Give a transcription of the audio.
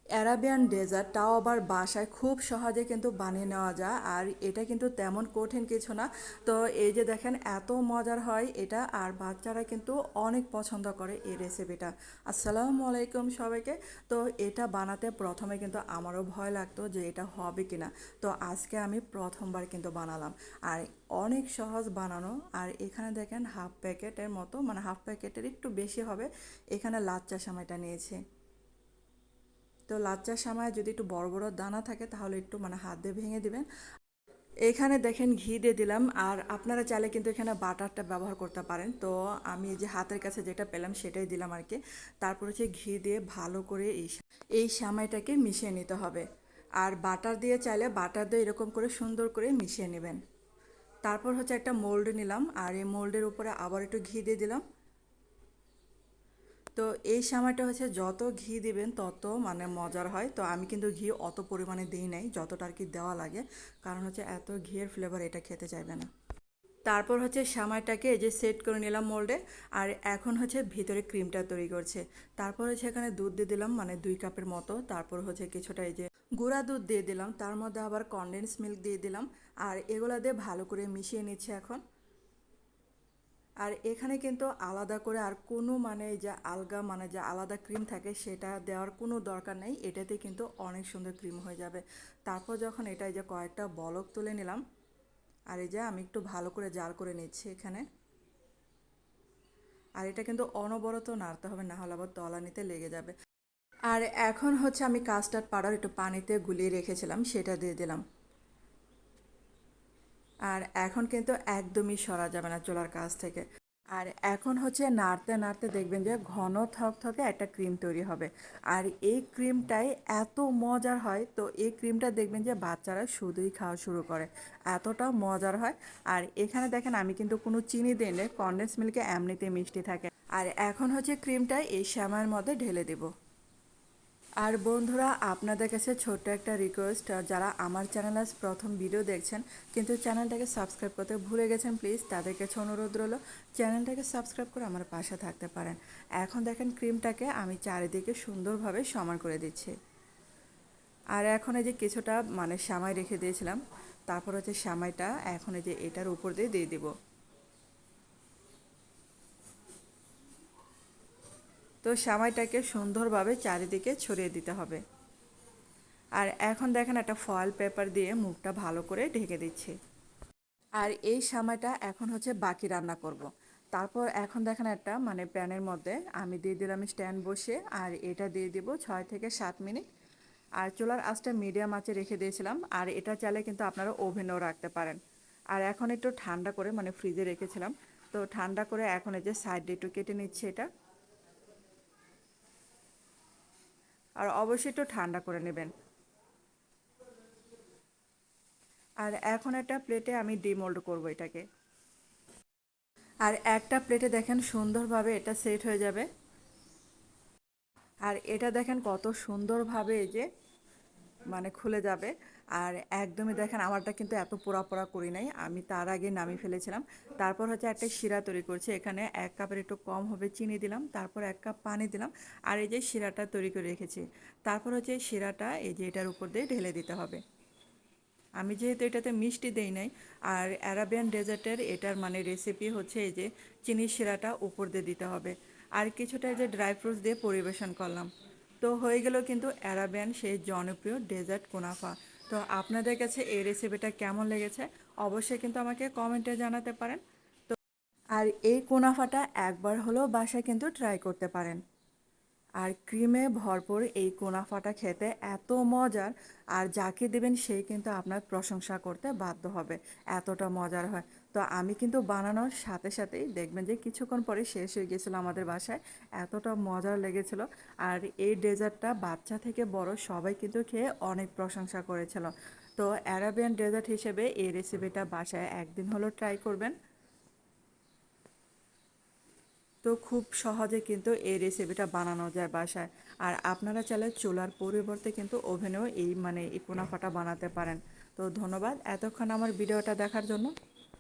Arabian dessert, তাও আবার বাসায় খুব সহজে কিন্তু বানিয়ে নেওয়া যায়। আর এটা কিন্তু তেমন কঠিন কিছু না। তো এই যে দেখেন এত মজার হয় এটা, আর বাচ্চারা কিন্তু অনেক পছন্দ করে এই রেসিপিটা। আসসালামু আলাইকুম সবাইকে। তো এটা বানাতে প্রথমে কিন্তু আমারও ভয় লাগতো যে এটা হবে কিনা। তো আজকে আমি প্রথমবার কিন্তু বানালাম, আর অনেক সহজ বানানো। আর এখানে দেখেন হাফ প্যাকেটের মতো, মানে হাফ প্যাকেটের একটু বেশি হবে, এখানে লাচ্চা সেমাইটা নিয়েছি। তো লাচ্চার সময় যদি একটু বড় বড় দানা থাকে তাহলে একটু মানে হাত দিয়ে ভেঙে দিবেন। এখানে দেখেন ঘি দিয়ে দিলাম, আর আপনারা চাইলে কিন্তু এখানে বাটারটা ব্যবহার করতে পারেন। তো আমি যে হাতের কাছে যেটা পেলাম সেটাই দিলাম আর কি। তারপর হচ্ছে ঘি দিয়ে ভালো করে এই সেমাইটাকে মিশিয়ে নিতে হবে। আর বাটার দিয়ে চাইলে বাটার দিয়ে এরকম করে সুন্দর করে মিশিয়ে নেবেন। তারপর হচ্ছে একটা মোল্ড নিলাম, আর এই মোল্ডের উপরে আবার একটু ঘি দিয়ে দিলাম। তো এই সেমাইটা হচ্ছে যত ঘি দিবেন তত মানে মজার হয়। তো আমি কিন্তু ঘি অত পরিমাণে দিই নাই যতটা আর কি দেওয়া লাগে, কারণ হচ্ছে এত ঘিয়ের ফ্লেভার এটা খেতে চাইবে না। তারপর হচ্ছে সেমাইটাকে এই যে সেট করে নিলাম মোল্ডে। আর এখন হচ্ছে ভিতরে ক্রিমটা তৈরি করছে। তারপর হচ্ছে এখানে দুধ দিয়ে দিলাম, মানে 2 কাপের মতো। তারপর হচ্ছে কিছুটা এই যে গুঁড়া দুধ দিয়ে দিলাম, তার মধ্যে আবার কনডেন্স মিল্ক দিয়ে দিলাম। আর এগুলা দিয়ে ভালো করে মিশিয়ে নিচ্ছে এখন। আর এখানে কিন্তু আলাদা করে আর কোনো মানে যে আলগা মানে যে আলাদা ক্রিম থাকে সেটা দেওয়ার কোনো দরকার নেই, এটাতে কিন্তু অনেক সুন্দর ক্রিম হয়ে যাবে। তারপর যখন এটা এই যে কয়েকটা বলক তুলে নিলাম, আর এই যে আমি একটু ভালো করে জাল করে নিচ্ছি এখানে। আর এটা কিন্তু অনবরত নাড়তে হবে, না হলে আবার তলানিতে লেগে যাবে। আর এখন হচ্ছে আমি কাস্টার্ড পাউডার একটু পানিতে গুলিয়ে রেখেছিলাম, সেটা দিয়ে দিলাম। আর এখন কিন্তু একদমই সরা যাবে না চুলার কাছ থেকে। আর এখন হচ্ছে নাড়তে নাড়তে দেখবেন যে ঘন থকথকে একটা ক্রিম তৈরি হবে। আর এই ক্রিমটাই এত মজার হয়, তো এই ক্রিমটা দেখবেন যে বাচ্চারা শুধুই খাওয়া শুরু করে, এতটা মজার হয়। আর এখানে দেখেন আমি কিন্তু কোনো চিনি দিইনি, কনডেন্স মিল্কে এমনিতে মিষ্টি থাকে। আর এখন হচ্ছে ক্রিমটা এই শ্যামার মধ্যে ঢেলে দেবো। আর বন্ধুরা, আপনাদের কাছে ছোট্ট একটা রিকোয়েস্ট, যারা আমার চ্যানেল আজ প্রথম ভিডিও দেখছেন কিন্তু চ্যানেলটাকে সাবস্ক্রাইব করতে ভুলে গেছেন, প্লিজ তাদের কাছে অনুরোধ রইল চ্যানেলটাকে সাবস্ক্রাইব করে আমার পাশে থাকতে পারেন। এখন দেখেন ক্রিমটাকে আমি চারিদিকে সুন্দরভাবে সমান করে দিচ্ছি। আর এখন এই যে কিছুটা মানে সেমাই রেখে দিয়েছিলাম, তারপর হচ্ছে সেমাইটা এখন এই যে এটার উপর দিয়ে দিয়ে দিব। তো সেমাইটাকে সুন্দরভাবে চারিদিকে ছড়িয়ে দিতে হবে। আর এখন দেখেন একটা ফয়েল পেপার দিয়ে মুখটা ভালো করে ঢেকে দিচ্ছি। আর এই সময়টা এখন হচ্ছে বাকি রান্না করব। তারপর এখন দেখেন একটা মানে প্যানের মধ্যে আমি দিয়ে দিলাম স্ট্যান্ড বসে, আর এটা দিয়ে দিব 6 থেকে 7 মিনিট। আর চুলার আঁচটা মিডিয়াম আঁচে রেখে দিয়েছিলাম। আর এটা চাইলে কিন্তু আপনারা ওভেনেও রাখতে পারেন। আর এখন একটু ঠান্ডা করে মানে ফ্রিজে রেখেছিলাম, তো ঠান্ডা করে এখন এই যে সাইডে একটু কেটে নিচ্ছে এটা। আর অবশ্যই একটু ঠান্ডা করে নেবেন। আর এখন একটা প্লেটে আমি ডিমোল্ড করব এটাকে। আর একটা প্লেটে দেখেন সুন্দরভাবে এটা সেট হয়ে যাবে। আর এটা দেখেন কত সুন্দরভাবে এই যে মানে খুলে যাবে। আর একদমই দেখেন আমারটা কিন্তু এত পোড়া পোড়া করি নাই, আমি তার আগে নামিয়ে ফেলেছিলাম। তারপর হচ্ছে একটা শিরা তৈরি করছি, এখানে 1 কাপের একটু কম হবে চিনি দিলাম, তারপর 1 কাপ পানি দিলাম। আর এই যে শিরাটা তৈরি করে রেখেছি, তারপর হচ্ছে শিরাটা এই যে এটার উপর দিয়ে ঢেলে দিতে হবে। আমি যেহেতু এটাতে মিষ্টি দেই নাই, আর অ্যারাবিয়ান ডেজার্টের এটার মানে রেসিপি হচ্ছে এই যে চিনির শিরাটা উপর দিয়ে দিতে হবে। আর কিছুটা এই যে ড্রাই ফ্রুটস দিয়ে পরিবেশন করলাম। তো হয়ে গেল কিন্তু অ্যারাবিয়ান সেই জনপ্রিয় ডেজার্ট কুনাফা। তো আপনাদের কাছে এই রেসিপিটা কেমন লেগেছে অবশ্যই কিন্তু আমাকে কমেন্টে জানাতে পারেন। আর এই কুনাফাটা একবার হলেও বাসায় কিন্তু ট্রাই করতে পারেন। আর ক্রিমে ভরপুর এই কুনাফাটা খেতে এত মজার, আর যাকে দেবেন সেই কিন্তু আপনার প্রশংসা করতে বাধ্য হবে, এতটা মজার হয়। তো আমি কিন্তু বানানোর সাথে সাথেই দেখবেন যে কিছুক্ষণ পরে শেষ হয়ে গেছিলো আমাদের বাসায়, এতটা মজার লেগেছিল। আর এই ডেজার্টটা বাচ্চা থেকে বড় সবাই কিন্তু খেয়ে অনেক প্রশংসা করেছিল। তো অ্যারাবিয়ান ডেজার্ট হিসেবে এই রেসিপিটা বাসায় একদিন হলো ট্রাই করবেন। তো খুব সহজে কিন্তু এই রেসিপিটা বানানো যায় বাসায়। আর আপনারা চাইলে চুলার পরিবর্তে কিন্তু ওভেনেও এই মানে এই কুনাফাটা বানাতে পারেন। তো ধন্যবাদ এতক্ষণ আমার ভিডিওটা দেখার জন্য।